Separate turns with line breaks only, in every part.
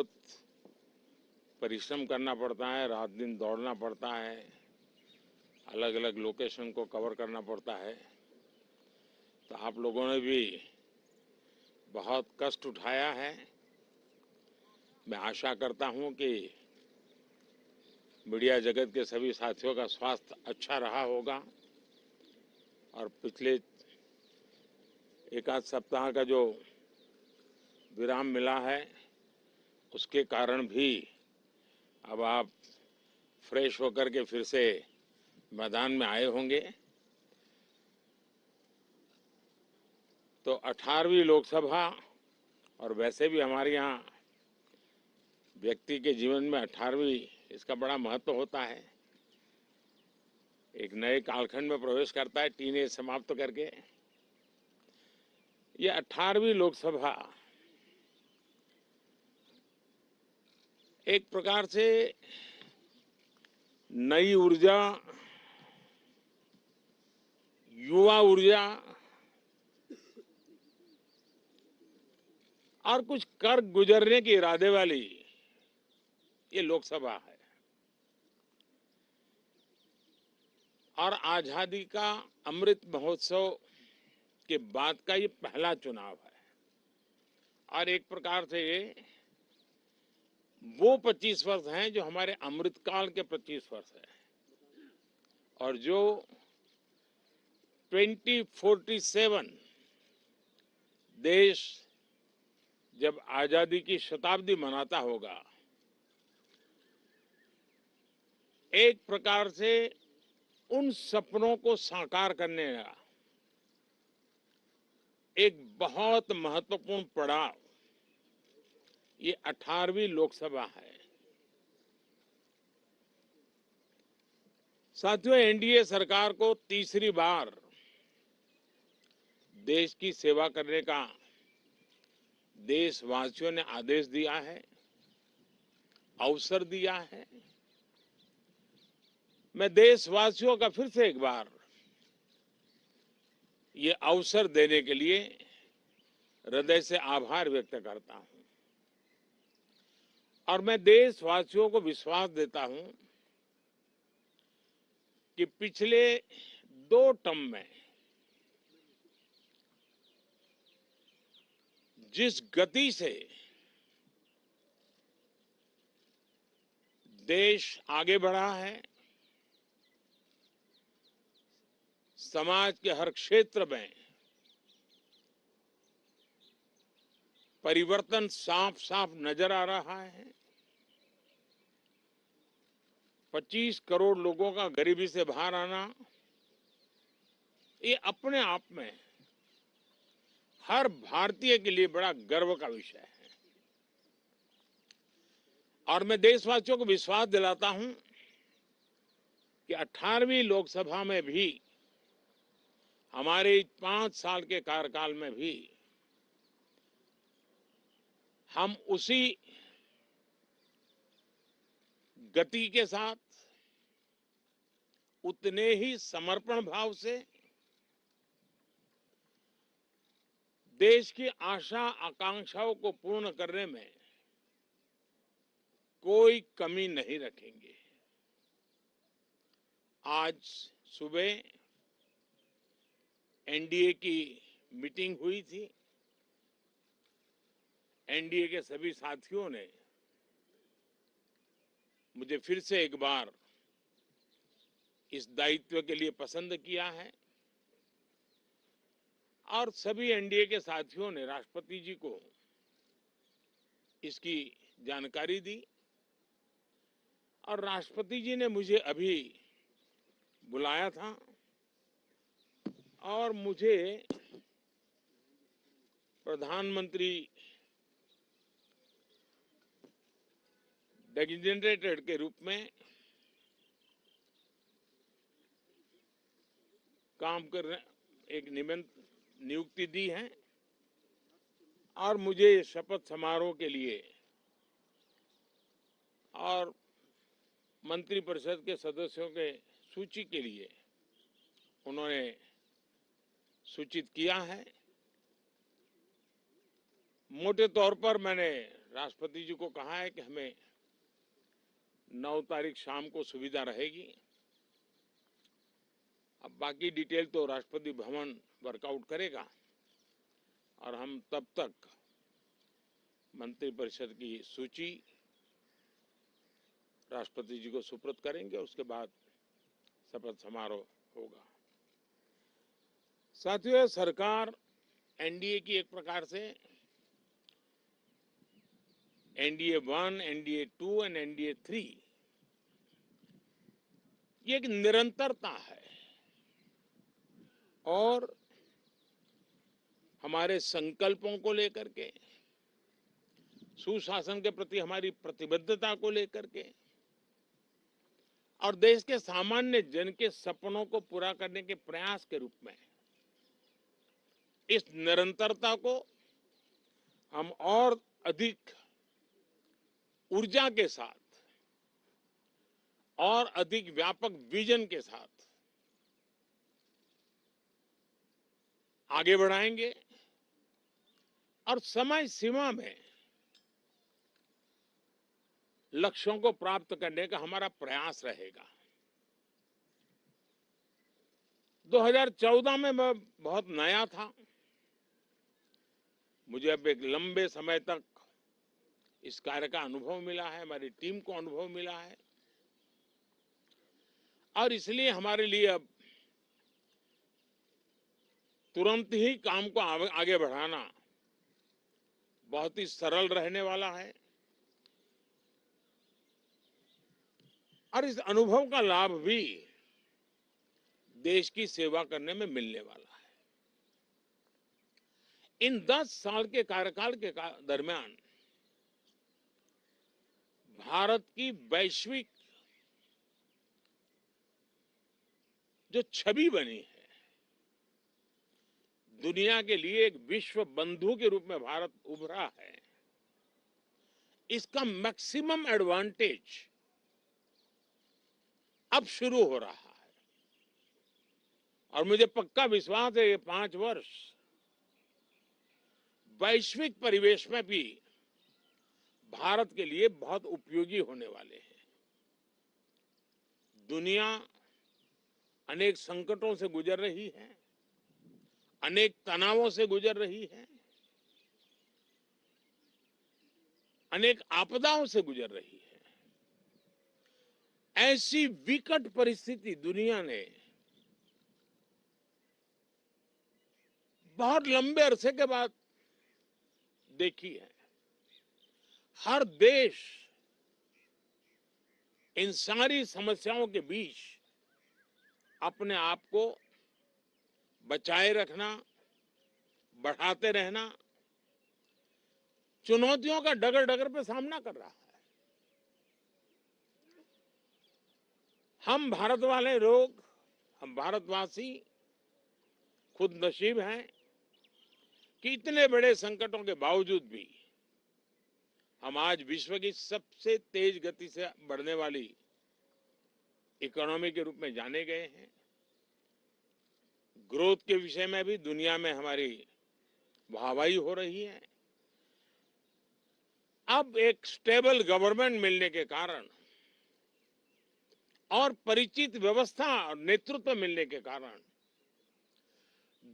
बहुत परिश्रम करना पड़ता है, रात दिन दौड़ना पड़ता है, अलग अलग लोकेशन को कवर करना पड़ता है। तो आप लोगों ने भी बहुत कष्ट उठाया है। मैं आशा करता हूं कि मीडिया जगत के सभी साथियों का स्वास्थ्य अच्छा रहा होगा और पिछले एक आध सप्ताह का जो विराम मिला है उसके कारण भी अब आप फ्रेश होकर के फिर से मैदान में आए होंगे। तो 18वीं लोकसभा, और वैसे भी हमारे यहाँ व्यक्ति के जीवन में 18वीं इसका बड़ा महत्व होता है। एक नए कालखंड में प्रवेश करता है टीनेज समाप्त करके। ये 18वीं लोकसभा एक प्रकार से नई ऊर्जा, युवा ऊर्जा और कुछ कर गुजरने के इरादे वाली ये लोकसभा है। और आजादी का अमृत महोत्सव के बाद का ये पहला चुनाव है और एक प्रकार से ये वो 25 वर्ष हैं जो हमारे अमृतकाल के 25 वर्ष है और जो 2047 देश जब आजादी की शताब्दी मनाता होगा, एक प्रकार से उन सपनों को साकार करने का एक बहुत महत्वपूर्ण पड़ाव ये 18वीं लोकसभा है। साथियों, एनडीए सरकार को तीसरी बार देश की सेवा करने का देशवासियों ने आदेश दिया है, अवसर दिया है। मैं देशवासियों का फिर से एक बार ये अवसर देने के लिए हृदय से आभार व्यक्त करता हूं और मैं देशवासियों को विश्वास देता हूं कि पिछले 2 टर्म में जिस गति से देश आगे बढ़ा है, समाज के हर क्षेत्र में परिवर्तन साफ साफ नजर आ रहा है। 25 करोड़ लोगों का गरीबी से बाहर आना ये अपने आप में हर भारतीय के लिए बड़ा गर्व का विषय है और मैं देशवासियों को विश्वास दिलाता हूं कि 18वीं लोकसभा में भी, हमारे 5 साल के कार्यकाल में भी हम उसी गति के साथ, उतने ही समर्पण भाव से देश की आशा आकांक्षाओं को पूर्ण करने में कोई कमी नहीं रखेंगे। आज सुबह एनडीए की मीटिंग हुई थी। एनडीए के सभी साथियों ने मुझे फिर से एक बार इस दायित्व के लिए पसंद किया है और सभी एनडीए के साथियों ने राष्ट्रपति जी को इसकी जानकारी दी और राष्ट्रपति जी ने मुझे अभी बुलाया था और मुझे प्रधानमंत्री डेजिग्नेटेड के रूप में काम कर एक नियुक्ति दी है और मुझे शपथ समारोह के लिए और मंत्रिपरिषद के सदस्यों के सूची के लिए उन्होंने सूचित किया है। मोटे तौर पर मैंने राष्ट्रपति जी को कहा है कि हमें 9 तारीख शाम को सुविधा रहेगी। अब बाकी डिटेल तो राष्ट्रपति भवन वर्कआउट करेगा और हम तब तक मंत्रिपरिषद की सूची राष्ट्रपति जी को सुपुर्द करेंगे। उसके बाद शपथ समारोह होगा। साथियों, सरकार एनडीए की एक प्रकार से एनडीए 1, एनडीए 2 और एनडीए 3 ये एक निरंतरता है और हमारे संकल्पों को लेकर के, सुशासन के प्रति हमारी प्रतिबद्धता को लेकर के और देश के सामान्य जन के सपनों को पूरा करने के प्रयास के रूप में इस निरंतरता को हम और अधिक ऊर्जा के साथ और अधिक व्यापक विजन के साथ आगे बढ़ाएंगे और समय सीमा में लक्ष्यों को प्राप्त करने का हमारा प्रयास रहेगा। 2014 में मैं बहुत नया था। मुझे अब एक लंबे समय तक इस कार्य का अनुभव मिला है, हमारी टीम को अनुभव मिला है और इसलिए हमारे लिए अब तुरंत ही काम को आगे बढ़ाना बहुत ही सरल रहने वाला है और इस अनुभव का लाभ भी देश की सेवा करने में मिलने वाला है। इन 10 साल के कार्यकाल के दरमियान भारत की वैश्विक जो छवि बनी है, दुनिया के लिए एक विश्व बंधु के रूप में भारत उभरा है, इसका मैक्सिमम एडवांटेज अब शुरू हो रहा है और मुझे पक्का विश्वास है ये 5 वर्ष वैश्विक परिवेश में भी भारत के लिए बहुत उपयोगी होने वाले हैं। दुनिया अनेक संकटों से गुजर रही है, अनेक तनावों से गुजर रही है, अनेक आपदाओं से गुजर रही है। ऐसी विकट परिस्थिति दुनिया ने बहुत लंबे अरसे के बाद देखी है। हर देश इन सारी समस्याओं के बीच अपने आप को बचाए रखना, बढ़ाते रहना, चुनौतियों का डगर डगर पे सामना कर रहा है। हम भारत वाले लोग, हम भारतवासी खुद नसीब हैं कि इतने बड़े संकटों के बावजूद भी हम आज विश्व की सबसे तेज गति से बढ़ने वाली इकोनॉमी के रूप में जाने गए हैं। ग्रोथ के विषय में भी दुनिया में हमारी वाहवाही हो रही है। अब एक स्टेबल गवर्नमेंट मिलने के कारण और परिचित व्यवस्था और नेतृत्व मिलने के कारण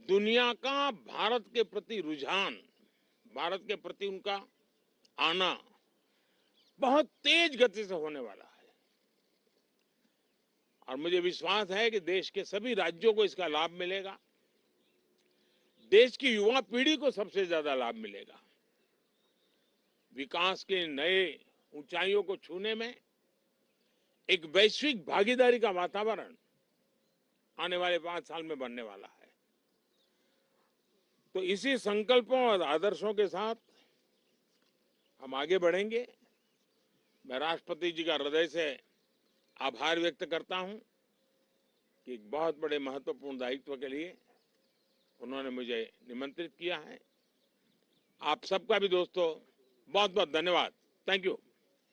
दुनिया का भारत के प्रति रुझान, भारत के प्रति उनका आना बहुत तेज गति से होने वाला है और मुझे विश्वास है कि देश के सभी राज्यों को इसका लाभ मिलेगा। देश की युवा पीढ़ी को सबसे ज्यादा लाभ मिलेगा। विकास के नए ऊंचाइयों को छूने में एक वैश्विक भागीदारी का वातावरण आने वाले 5 साल में बनने वाला है। तो इसी संकल्पों और आदर्शों के साथ हम आगे बढ़ेंगे। मैं राष्ट्रपति जी का हृदय से आभार व्यक्त करता हूं कि एक बहुत बड़े महत्वपूर्ण दायित्व के लिए उन्होंने मुझे निमंत्रित किया है। आप सबका भी दोस्तों बहुत बहुत धन्यवाद। Thank you.